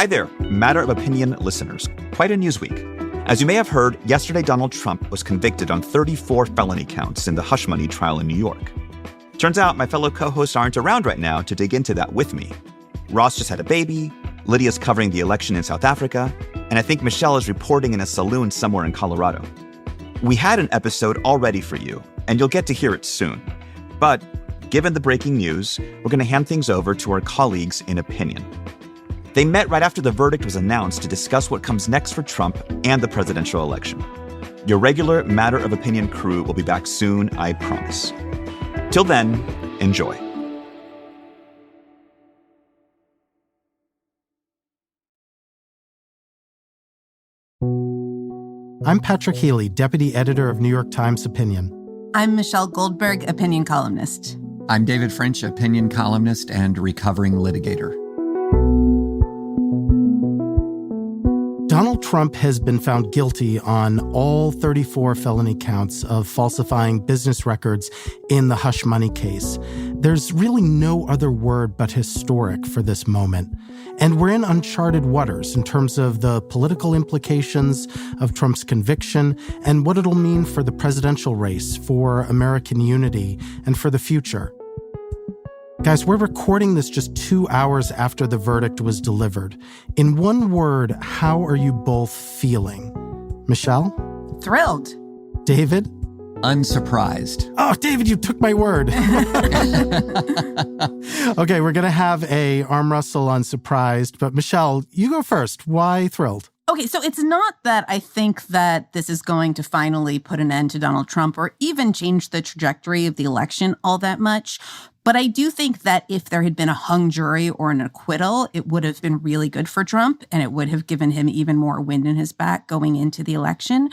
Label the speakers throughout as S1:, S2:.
S1: Hi there, Matter of Opinion listeners. Quite a news week. As you may have heard, yesterday Donald Trump was convicted on 34 felony counts in the hush money trial in New York. Turns out my fellow co-hosts aren't around right now to dig into that with me. Ross just had a baby, Lydia's covering the election in South Africa, and I think Michelle is reporting in a saloon somewhere in Colorado. We had an episode all ready for you, and you'll get to hear it soon. But given the breaking news, we're going to hand things over to our colleagues in opinion. They met right after the verdict was announced to discuss what comes next for Trump and the presidential election. Your regular Matter of Opinion crew will be back soon, I promise. Till then, enjoy.
S2: I'm Patrick Healy, deputy editor of New York Times Opinion.
S3: I'm Michelle Goldberg, opinion columnist.
S4: I'm David French, opinion columnist and recovering litigator.
S2: Donald Trump has been found guilty on all 34 felony counts of falsifying business records in the hush money case. There's really no other word but historic for this moment. And we're in uncharted waters in terms of the political implications of Trump's conviction and what it'll mean for the presidential race, for American unity, and for the future. Guys, we're recording this just 2 hours after the verdict was delivered. In one word, how are you both feeling? Michelle?
S3: Thrilled.
S2: David?
S4: Unsurprised.
S2: Oh, David, you took my word. Okay, we're going to have a arm wrestle on surprised, but Michelle, you go first. Why thrilled?
S3: Okay, so it's not that I think that this is going to finally put an end to Donald Trump or even change the trajectory of the election all that much. But I do think that if there had been a hung jury or an acquittal, it would have been really good for Trump and it would have given him even more wind in his back going into the election.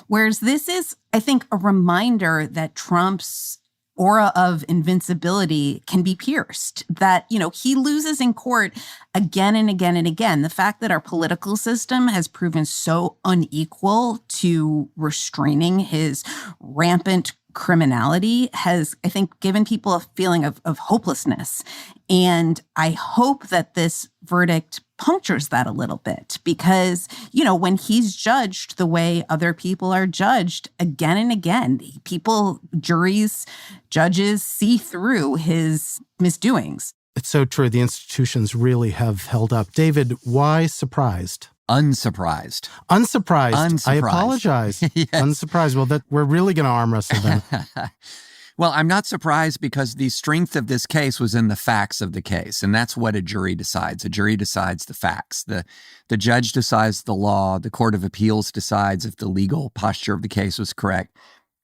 S3: Whereas this is, I think, a reminder that Trump's aura of invincibility can be pierced, that, he loses in court again and again and again. The fact that our political system has proven so unequal to restraining his rampant criminality has, I think, given people a feeling of hopelessness. And I hope that this verdict punctures that a little bit because, when he's judged the way other people are judged again and again, juries, judges see through his misdoings.
S2: It's so true. The institutions really have held up. David, why surprised?
S4: Unsurprised.
S2: Unsurprised. I apologize.
S4: Yes.
S2: Unsurprised. Well, we're really going to arm wrestle then.
S4: Well, I'm not surprised because the strength of this case was in the facts of the case, and that's what a jury decides. A jury decides the facts. The judge decides the law. The Court of Appeals decides if the legal posture of the case was correct.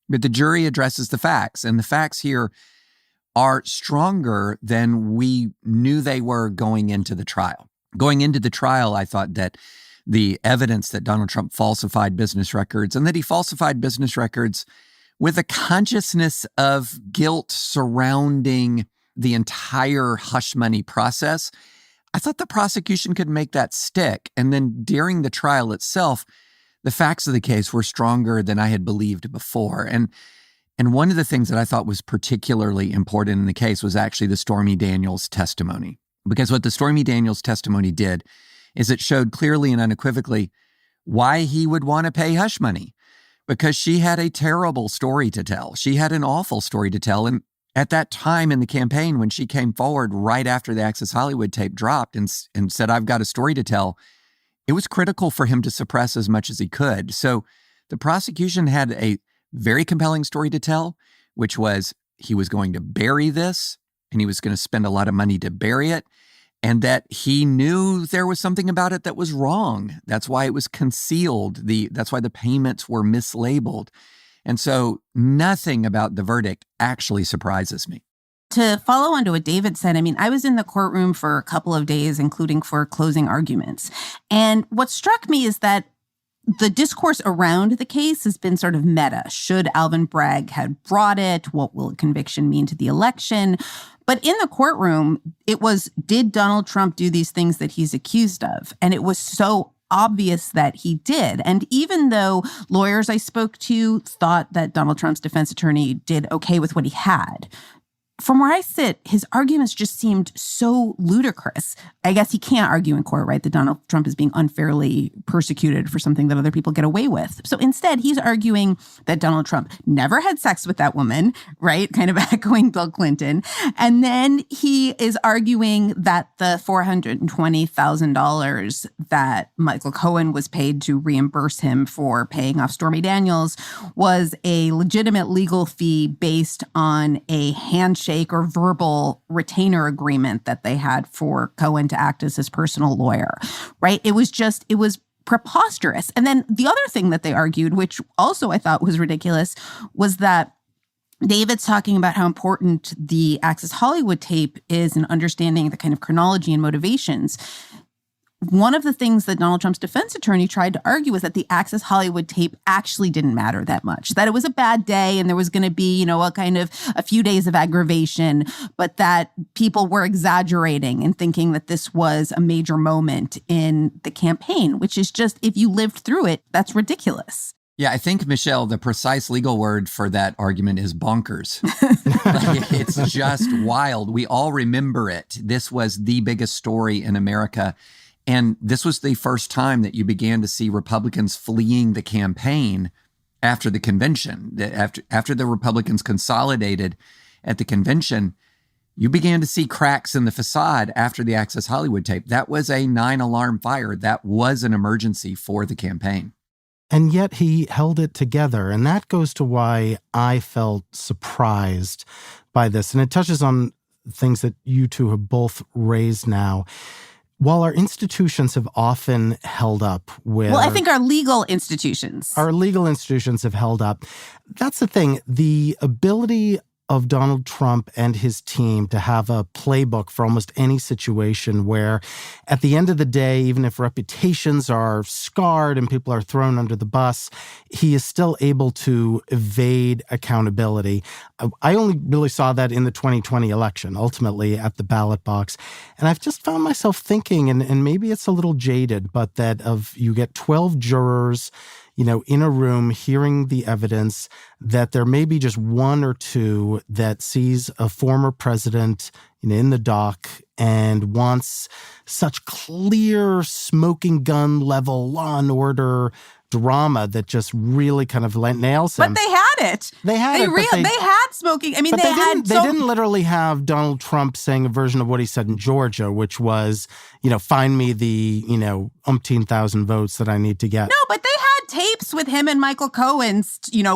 S4: But the jury addresses the facts, and the facts here are stronger than we knew they were going into the trial. Going into the trial, I thought that the evidence that Donald Trump falsified business records and that he falsified business records with a consciousness of guilt surrounding the entire hush money process, I thought the prosecution could make that stick. And then during the trial itself, the facts of the case were stronger than I had believed before. And one of the things that I thought was particularly important in the case was actually the Stormy Daniels testimony. Because what the Stormy Daniels testimony did is it showed clearly and unequivocally why he would want to pay hush money. Because she had a terrible story to tell. She had an awful story to tell. And at that time in the campaign, when she came forward right after the Access Hollywood tape dropped and said, I've got a story to tell, it was critical for him to suppress as much as he could. So the prosecution had a very compelling story to tell, which was he was going to bury this and he was going to spend a lot of money to bury it. And that he knew there was something about it that was wrong. That's why it was concealed. That's why the payments were mislabeled. And so nothing about the verdict actually surprises me.
S3: To follow on to what David said, I was in the courtroom for a couple of days, including for closing arguments. And what struck me is that the discourse around the case has been sort of meta. Should Alvin Bragg have brought it? What will a conviction mean to the election? But in the courtroom, it was, did Donald Trump do these things that he's accused of? And it was so obvious that he did. And even though lawyers I spoke to thought that Donald Trump's defense attorney did okay with what he had, from where I sit, his arguments just seemed so ludicrous. I guess he can't argue in court, right, that Donald Trump is being unfairly persecuted for something that other people get away with. So instead, he's arguing that Donald Trump never had sex with that woman, right, kind of echoing Bill Clinton. And then he is arguing that the $420,000 that Michael Cohen was paid to reimburse him for paying off Stormy Daniels was a legitimate legal fee based on a handshake or verbal retainer agreement that they had for Cohen to act as his personal lawyer, right? It was preposterous. And then the other thing that they argued, which also I thought was ridiculous, was that David's talking about how important the Access Hollywood tape is in understanding the kind of chronology and motivations. One of the things that Donald Trump's defense attorney tried to argue was that the Access Hollywood tape actually didn't matter that much, that it was a bad day and there was going to be, a few days of aggravation, but that people were exaggerating and thinking that this was a major moment in the campaign, which is just, if you lived through it, that's ridiculous.
S4: Yeah, I think, Michelle, the precise legal word for that argument is bonkers. It's just wild. We all remember it. This was the biggest story in America. And this was the first time that you began to see Republicans fleeing the campaign after the convention. After the Republicans consolidated at the convention, you began to see cracks in the facade after the Access Hollywood tape. That was a 9-alarm fire. That was an emergency for the campaign.
S2: And yet he held it together. And that goes to why I felt surprised by this. And it touches on things that you two have both raised now. While our institutions have often held up with...
S3: Well, I think our legal institutions.
S2: Our legal institutions have held up. That's the thing. The ability of Donald Trump and his team to have a playbook for almost any situation where at the end of the day, even if reputations are scarred and people are thrown under the bus, he is still able to evade accountability. I only really saw that in the 2020 election, ultimately at the ballot box. And I've just found myself thinking, and maybe it's a little jaded, but that you get 12 jurors in a room hearing the evidence, that there may be just one or two that sees a former president in the dock and wants such clear smoking gun level Law and Order drama that just really kind of nails him.
S3: But they had it.
S2: They had it.
S3: They had smoking. I mean,
S2: they didn't literally have Donald Trump saying a version of what he said in Georgia, which was, find me the, umpteen thousand votes that I need to get.
S3: No, but they had tapes with him and Michael Cohen,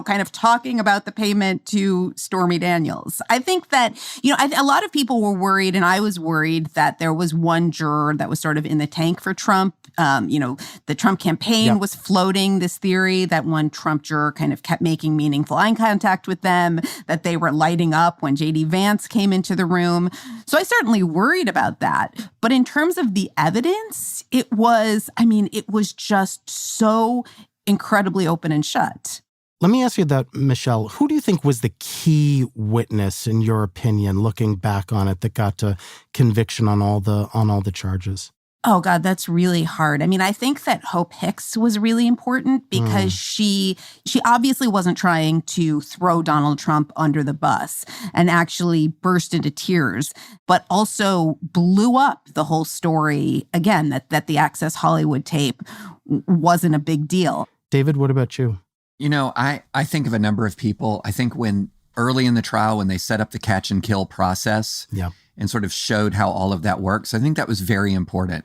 S3: kind of talking about the payment to Stormy Daniels. I think that, a lot of people were worried, and I was worried that there was one juror that was sort of in the tank for Trump. The Trump campaign was floating this theory that one Trump juror kind of kept making meaningful eye contact with them, that they were lighting up when J.D. Vance came into the room. So I certainly worried about that. But in terms of the evidence, it was just so incredibly open and shut.
S2: Let me ask you that, Michelle. Who do you think was the key witness, in your opinion, looking back on it, that got to conviction on all the charges?
S3: Oh, God, that's really hard. I mean, I think that Hope Hicks was really important because she obviously wasn't trying to throw Donald Trump under the bus and actually burst into tears, but also blew up the whole story, again, that the Access Hollywood tape wasn't a big deal.
S2: David, what about you?
S4: I think of a number of people. I think when early in the trial, when they set up the catch and kill process, and sort of showed how all of that works, I think that was very important.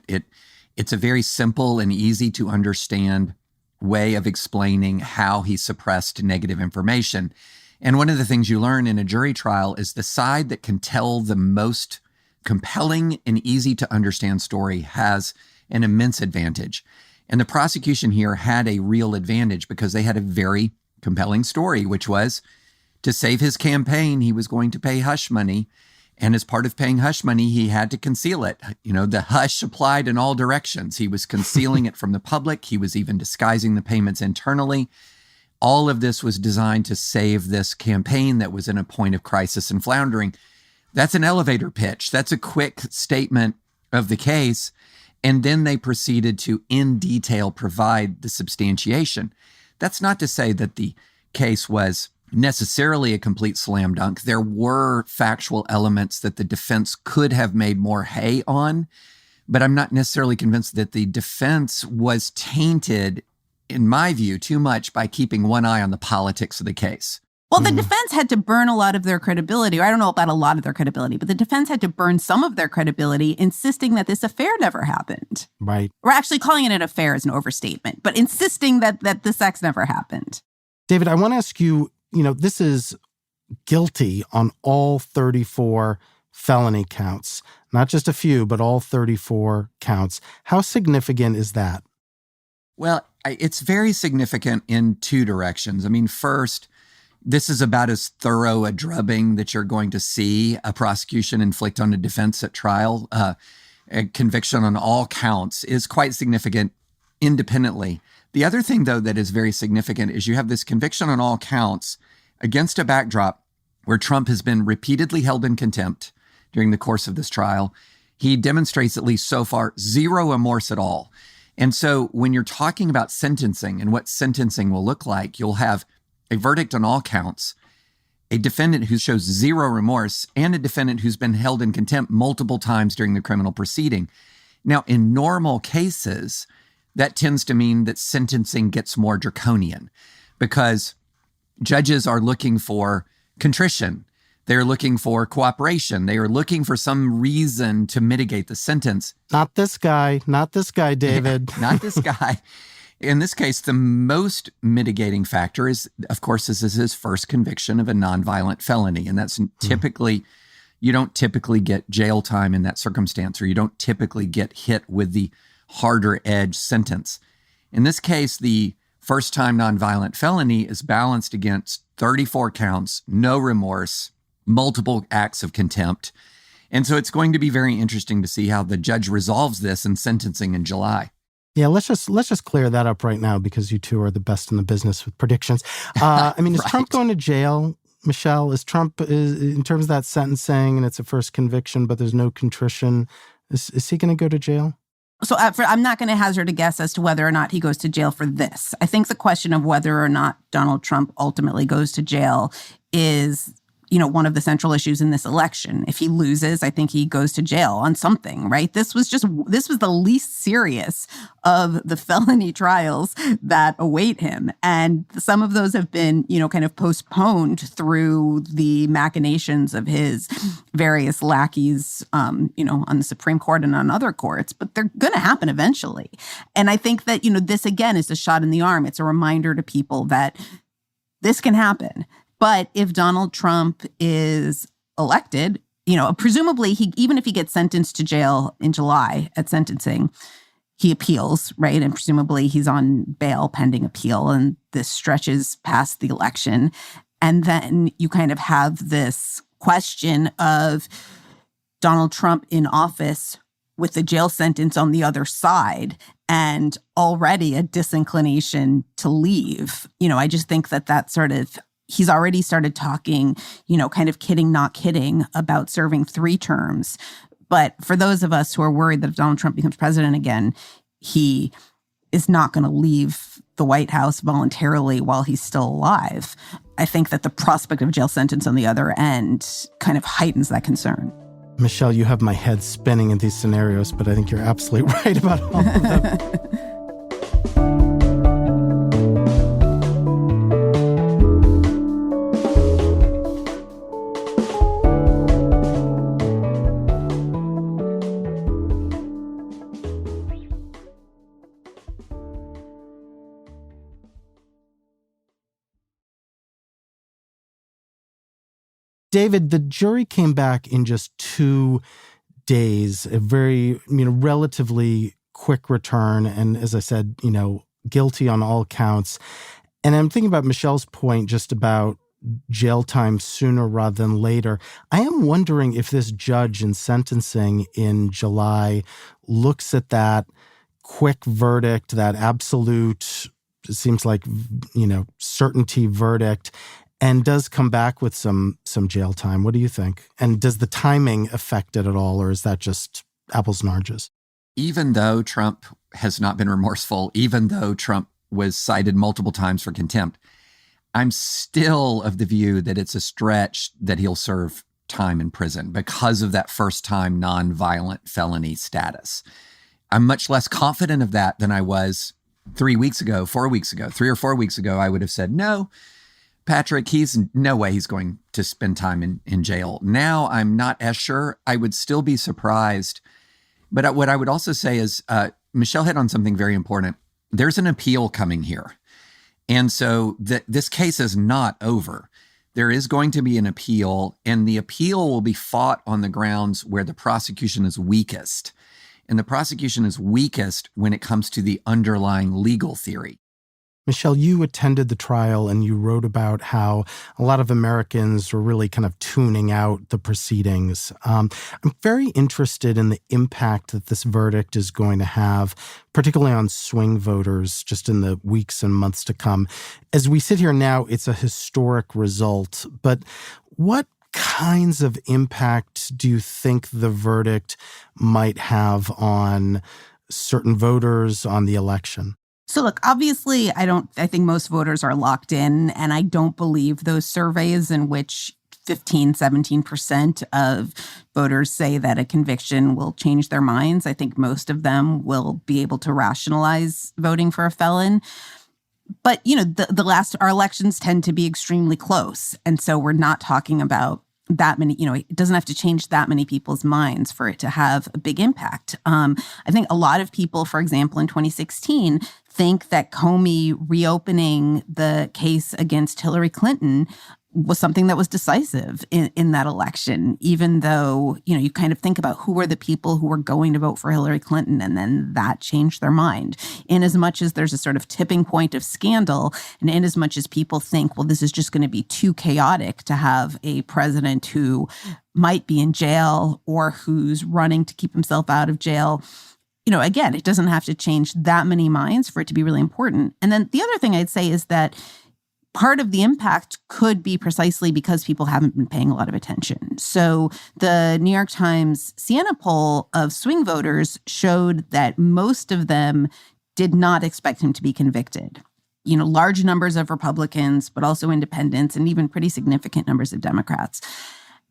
S4: It's a very simple and easy to understand way of explaining how he suppressed negative information. And one of the things you learn in a jury trial is the side that can tell the most compelling and easy to understand story has an immense advantage. And the prosecution here had a real advantage because they had a very compelling story, which was to save his campaign, he was going to pay hush money. And as part of paying hush money, he had to conceal it. The hush applied in all directions. He was concealing it from the public. He was even disguising the payments internally. All of this was designed to save this campaign that was in a point of crisis and floundering. That's an elevator pitch. That's a quick statement of the case. And then they proceeded to, in detail, provide the substantiation. That's not to say that the case was necessarily a complete slam dunk. There were factual elements that the defense could have made more hay on, but I'm not necessarily convinced that the defense was tainted, in my view, too much by keeping one eye on the politics of the case.
S3: Well, the defense had to burn a lot of their credibility, or I don't know about a lot of their credibility, but the defense had to burn some of their credibility, insisting that this affair never happened.
S2: Right.
S3: We're actually calling it an affair is an overstatement, but insisting that the sex never happened.
S2: David, I want to ask you, this is guilty on all 34 felony counts, not just a few, but all 34 counts. How significant is that?
S4: Well, it's very significant in two directions. I mean, first, this is about as thorough a drubbing that you're going to see a prosecution inflict on a defense at trial. A conviction on all counts is quite significant independently. The other thing, though, that is very significant is you have this conviction on all counts against a backdrop where Trump has been repeatedly held in contempt during the course of this trial. He demonstrates, at least so far, zero remorse at all. And so when you're talking about sentencing and what sentencing will look like, you'll have a verdict on all counts, a defendant who shows zero remorse, and a defendant who's been held in contempt multiple times during the criminal proceeding. Now, in normal cases, that tends to mean that sentencing gets more draconian because judges are looking for contrition. They're looking for cooperation. They are looking for some reason to mitigate the sentence.
S2: Not this guy, David.
S4: Not this guy. In this case, the most mitigating factor is, of course, this is his first conviction of a nonviolent felony. And that's typically, you don't typically get jail time in that circumstance, or you don't typically get hit with the harder edge sentence. In this case, the first-time nonviolent felony is balanced against 34 counts, no remorse, multiple acts of contempt. And so it's going to be very interesting to see how the judge resolves this in sentencing in July.
S2: Yeah, let's just clear that up right now because you two are the best in the business with predictions. Is
S4: Right.
S2: Trump going to jail, Michelle? Is Trump, in terms of that sentencing, and it's a first conviction, but there's no contrition, is he going to go to jail?
S3: So I'm not going to hazard a guess as to whether or not he goes to jail for this. I think the question of whether or not Donald Trump ultimately goes to jail is, one of the central issues in this election. If he loses, I think he goes to jail on something, right? This was the least serious of the felony trials that await him. And some of those have been, kind of postponed through the machinations of his various lackeys, on the Supreme Court and on other courts, but they're going to happen eventually. And I think that, this again is a shot in the arm. It's a reminder to people that this can happen. But if Donald Trump is elected, presumably even if he gets sentenced to jail in July at sentencing, he appeals, right? And presumably he's on bail pending appeal, and this stretches past the election. And then you kind of have this question of Donald Trump in office with the jail sentence on the other side and already a disinclination to leave. I just think that sort of, he's already started talking, kind of kidding, not kidding about serving 3 terms. But for those of us who are worried that if Donald Trump becomes president again, he is not going to leave the White House voluntarily while he's still alive, I think that the prospect of jail sentence on the other end kind of heightens that concern.
S2: Michelle, you have my head spinning in these scenarios, but I think you're absolutely right about all of them. David, the jury came back in just 2 days, a very, relatively quick return. And as I said, guilty on all counts. And I'm thinking about Michelle's point just about jail time sooner rather than later. I am wondering if this judge in sentencing in July looks at that quick verdict, that absolute, it seems like, certainty verdict, and does come back with some jail time. What do you think? And does the timing affect it at all, or is that just apples and oranges?
S4: Even though Trump has not been remorseful, even though Trump was cited multiple times for contempt, I'm still of the view that it's a stretch that he'll serve time in prison because of that first-time nonviolent felony status. I'm much less confident of that than I was 3 weeks ago, 4 weeks ago. 3 or 4 weeks ago, I would have said, no, Patrick, he's no way he's going to spend time in jail. Now I'm not as sure. I would still be surprised. But what I would also say is, Michelle hit on something very important. There's an appeal coming here. And so this case is not over. There is going to be an appeal, and the appeal will be fought on the grounds where the prosecution is weakest. And the prosecution is weakest when it comes to the underlying legal theory.
S2: Michelle, you attended the trial and you wrote about how a lot of Americans were really kind of tuning out the proceedings. I'm very interested in the impact that this verdict is going to have, particularly on swing voters, just in the weeks and months to come. As we sit here now, it's a historic result, but what kinds of impact do you think the verdict might have on certain voters, on the election?
S3: So look, obviously, I think most voters are locked in, and I don't believe those surveys in which 17% of voters say that a conviction will change their minds. I think most of them will be able to rationalize voting for a felon. But, our elections tend to be extremely close. And so we're not talking about that many, it doesn't have to change that many people's minds for it to have a big impact. I think a lot of people, for example, in 2016, think that Comey reopening the case against Hillary Clinton was something that was decisive in that election, even though, you kind of think about who are the people who are going to vote for Hillary Clinton, and then that changed their mind. In as much as there's a sort of tipping point of scandal, and in as much as people think, well, this is just going to be too chaotic to have a president who might be in jail or who's running to keep himself out of jail, again, it doesn't have to change that many minds for it to be really important. And then the other thing I'd say is that part of the impact could be precisely because people haven't been paying a lot of attention. So the New York Times Siena poll of swing voters showed that most of them did not expect him to be convicted. Large numbers of Republicans, but also independents, and even pretty significant numbers of Democrats.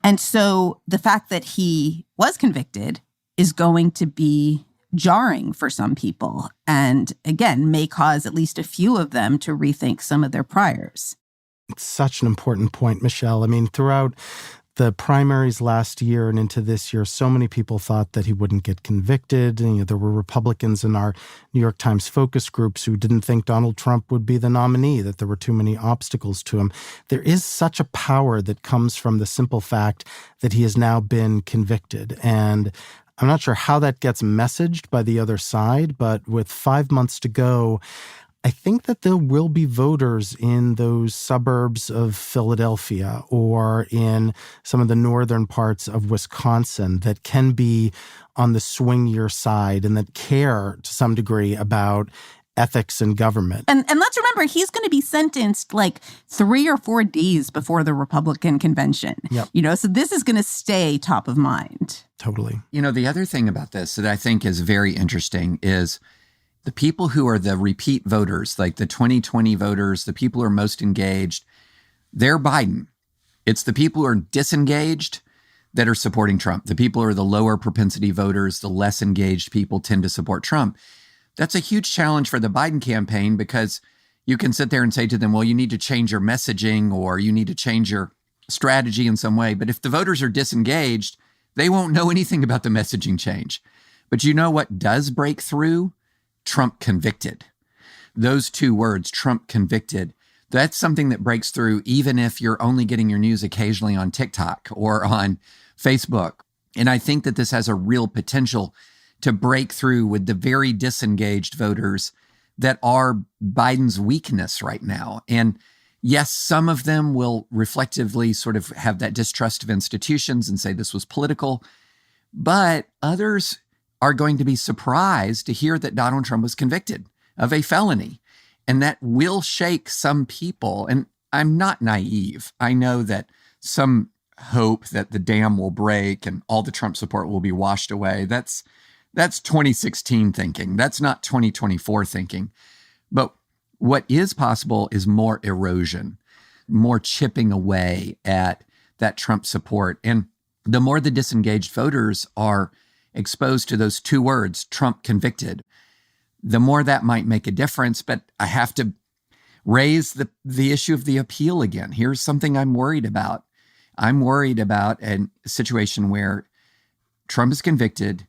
S3: And so the fact that he was convicted is going to be jarring for some people, and again, may cause at least a few of them to rethink some of their priors.
S2: It's such an important point, Michelle. I mean, throughout the primaries last year and into this year, so many people thought that he wouldn't get convicted. And, there were Republicans in our New York Times focus groups who didn't think Donald Trump would be the nominee, that there were too many obstacles to him. There is such a power that comes from the simple fact that he has now been convicted. And I'm not sure how that gets messaged by the other side, but with 5 months to go, I think that there will be voters in those suburbs of Philadelphia or in some of the northern parts of Wisconsin that can be on the swingier side and that care to some degree about ethics in government.
S3: And let's remember, he's going to be sentenced like 3 or 4 days before the Republican convention.
S2: Yep.
S3: So this is going to stay top of mind.
S2: Totally.
S4: The other thing about this that I think is very interesting is the people who are the repeat voters, like the 2020 voters, the people who are most engaged, they're Biden. It's the people who are disengaged that are supporting Trump. The people who are the lower propensity voters, the less engaged people tend to support Trump. That's a huge challenge for the Biden campaign because you can sit there and say to them, well, you need to change your messaging or you need to change your strategy in some way. But if the voters are disengaged, they won't know anything about the messaging change. But you know what does break through? Trump convicted. Those 2 words, Trump convicted, that's something that breaks through even if you're only getting your news occasionally on TikTok or on Facebook. And I think that this has a real potential to break through with the very disengaged voters that are Biden's weakness right now. And yes, some of them will reflectively sort of have that distrust of institutions and say this was political, but others are going to be surprised to hear that Donald Trump was convicted of a felony. And that will shake some people. And I'm not naive. I know that some hope that the dam will break and all the Trump support will be washed away. That's 2016 thinking. That's not 2024 thinking. But what is possible is more erosion. more chipping away at that Trump support. And the more the disengaged voters are exposed to those two words, Trump convicted, the more that might make a difference. But I have to raise the issue of the appeal again. Here's something I'm worried about. I'm worried about a situation where Trump is convicted,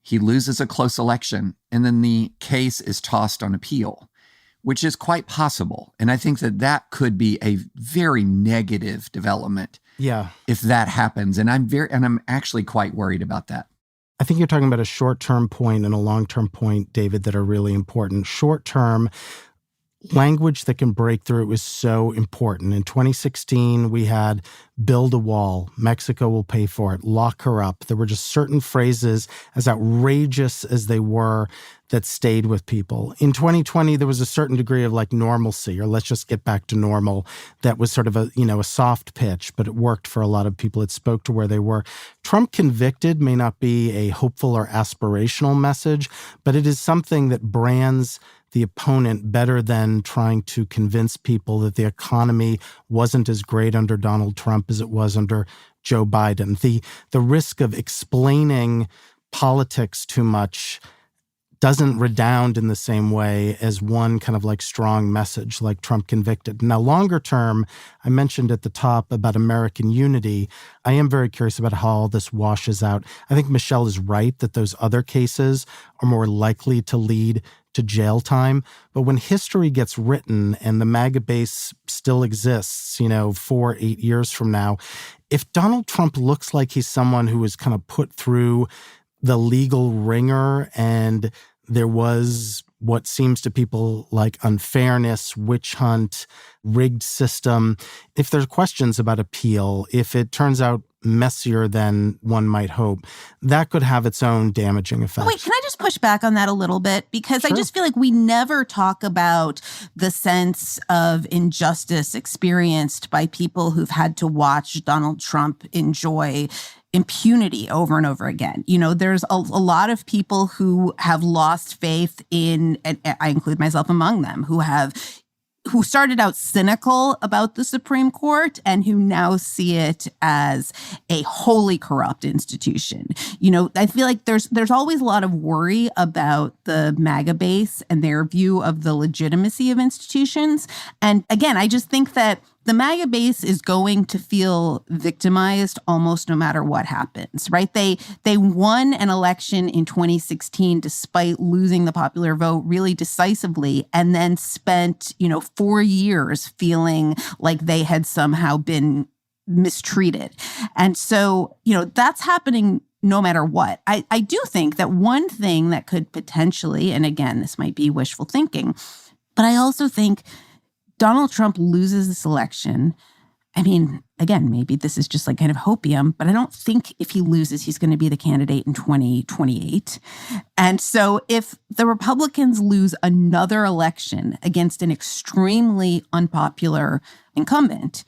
S4: he loses a close election, and then the case is tossed on appeal, which is quite possible. And I think that could be a very negative development.
S2: Yeah.
S4: If that happens. And I'm actually quite worried about that.
S2: I think you're talking about a short-term point and a long-term point, David, that are really important. Short-term, language that can break through is so important. In 2016, we had build a wall, Mexico will pay for it, lock her up. There were just certain phrases, as outrageous as they were, that stayed with people. In 2020, there was a certain degree of like normalcy, or let's just get back to normal. That was sort of a soft pitch, but it worked for a lot of people. It spoke to where they were. Trump convicted may not be a hopeful or aspirational message, but it is something that brands the opponent better than trying to convince people that the economy wasn't as great under Donald Trump as it was under Joe Biden. The risk of explaining politics too much doesn't redound in the same way as one kind of like strong message like Trump convicted. Now, longer term, I mentioned at the top about American unity. I am very curious about how all this washes out. I think Michelle is right that those other cases are more likely to lead to jail time. But when history gets written and the MAGA base still exists, 4, 8 years from now, if Donald Trump looks like he's someone who was kind of put through the legal ringer and there was what seems to people like unfairness, witch hunt, rigged system, if there's questions about appeal, if it turns out messier than one might hope, that could have its own damaging effects.
S3: Wait, can I just push back on that a little bit? Because sure. I just feel like we never talk about the sense of injustice experienced by people who've had to watch Donald Trump enjoy impunity over and over again. There's a lot of people who have lost faith in, and I include myself among them, who started out cynical about the Supreme Court and who now see it as a wholly corrupt institution. I feel like there's always a lot of worry about the MAGA base and their view of the legitimacy of institutions. And again, I just think that the MAGA base is going to feel victimized almost no matter what happens, right? They won an election in 2016 despite losing the popular vote really decisively, and then spent, 4 years feeling like they had somehow been mistreated. And so, that's happening no matter what. I do think that one thing that could potentially, and again, this might be wishful thinking, but I also think Donald Trump loses this election. I mean, again, maybe this is just like kind of hopium, but I don't think if he loses, he's going to be the candidate in 2028. And so if the Republicans lose another election against an extremely unpopular incumbent,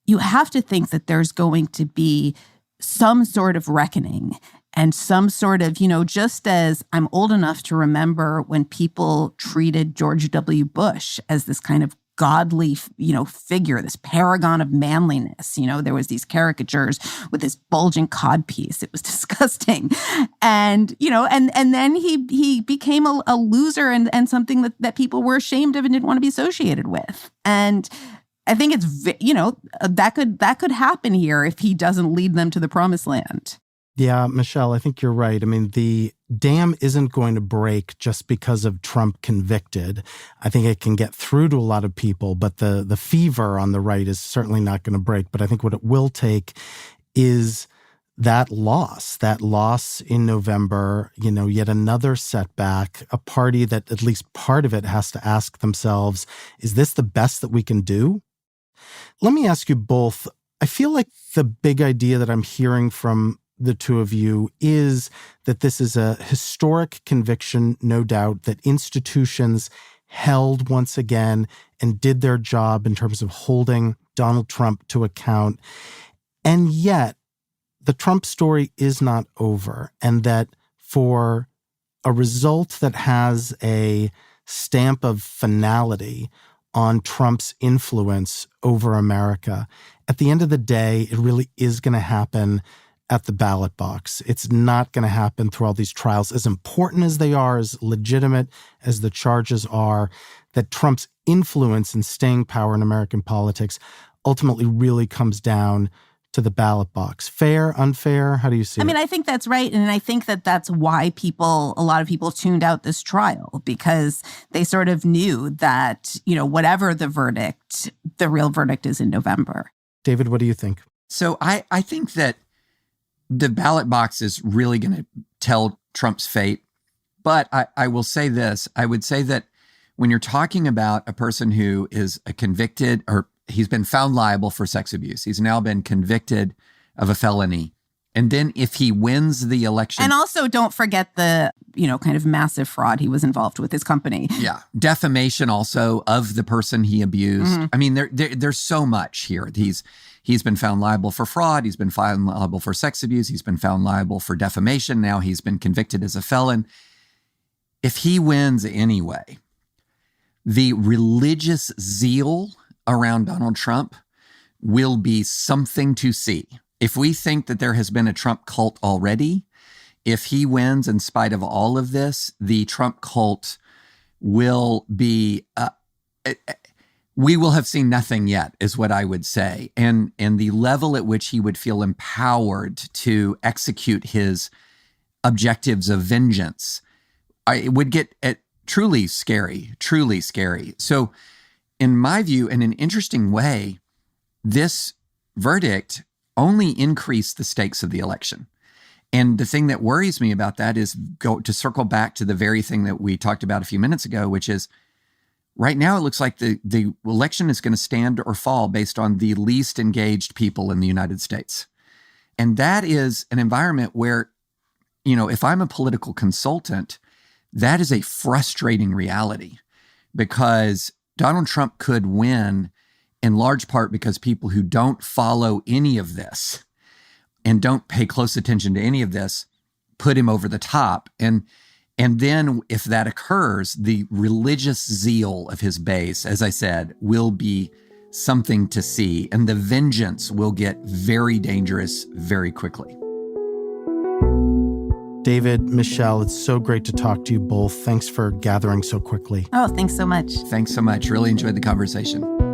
S3: you have to think that there's going to be some sort of reckoning and some sort of, just as I'm old enough to remember when people treated George W. Bush as this kind of godly, figure, this paragon of manliness. There was these caricatures with this bulging codpiece. It was disgusting. And, and then he became a loser and something that people were ashamed of and didn't want to be associated with. And I think it's, that could happen here if he doesn't lead them to the promised land.
S2: Yeah, Michelle, I think you're right. I mean, the dam isn't going to break just because of Trump convicted. I think it can get through to a lot of people, but the fever on the right is certainly not going to break. But I think what it will take is that loss in November, yet another setback, a party that at least part of it has to ask themselves, is this the best that we can do? Let me ask you both. I feel like the big idea that I'm hearing from the two of you is that this is a historic conviction, no doubt, that institutions held once again and did their job in terms of holding Donald Trump to account. And yet, the Trump story is not over, and that for a result that has a stamp of finality on Trump's influence over America. At the end of the day, it really is going to happen at the ballot box. It's not going to happen through all these trials. As important as they are, as legitimate as the charges are, that Trump's influence and staying power in American politics ultimately really comes down to the ballot box. Fair, unfair? How do you see it?
S3: I mean, I think that's right. And I think that that's why a lot of people tuned out this trial, because they sort of knew that, whatever the verdict, the real verdict is in November.
S2: David, what do you think?
S4: So I think that the ballot box is really going to tell Trump's fate. But I will say this. I would say that when you're talking about a person who is a convicted, or he's been found liable for sex abuse, he's now been convicted of a felony. And then if he wins the election.
S3: And also don't forget the, kind of massive fraud he was involved with his company.
S4: Yeah. Defamation also of the person he abused. Mm-hmm. I mean, there's so much here. He's been found liable for fraud. He's been found liable for sex abuse. He's been found liable for defamation. Now he's been convicted as a felon. If he wins anyway, the religious zeal around Donald Trump will be something to see. If we think that there has been a Trump cult already, if he wins in spite of all of this, the Trump cult will be, we will have seen nothing yet, is what I would say. And the level at which he would feel empowered to execute his objectives of vengeance, it would get truly scary, truly scary. So in my view, in an interesting way, this verdict only increased the stakes of the election. And the thing that worries me about that is to circle back to the very thing that we talked about a few minutes ago, which is right now it looks like the election is going to stand or fall based on the least engaged people in the United States. And that is an environment where, if I'm a political consultant, that is a frustrating reality, because Donald Trump could win in large part because people who don't follow any of this and don't pay close attention to any of this put him over the top. And then if that occurs, the religious zeal of his base, as I said, will be something to see. And the vengeance will get very dangerous very quickly.
S2: David, Michelle, it's so great to talk to you both. Thanks for gathering so quickly.
S3: Oh, thanks so much.
S4: Thanks so much. Really enjoyed the conversation.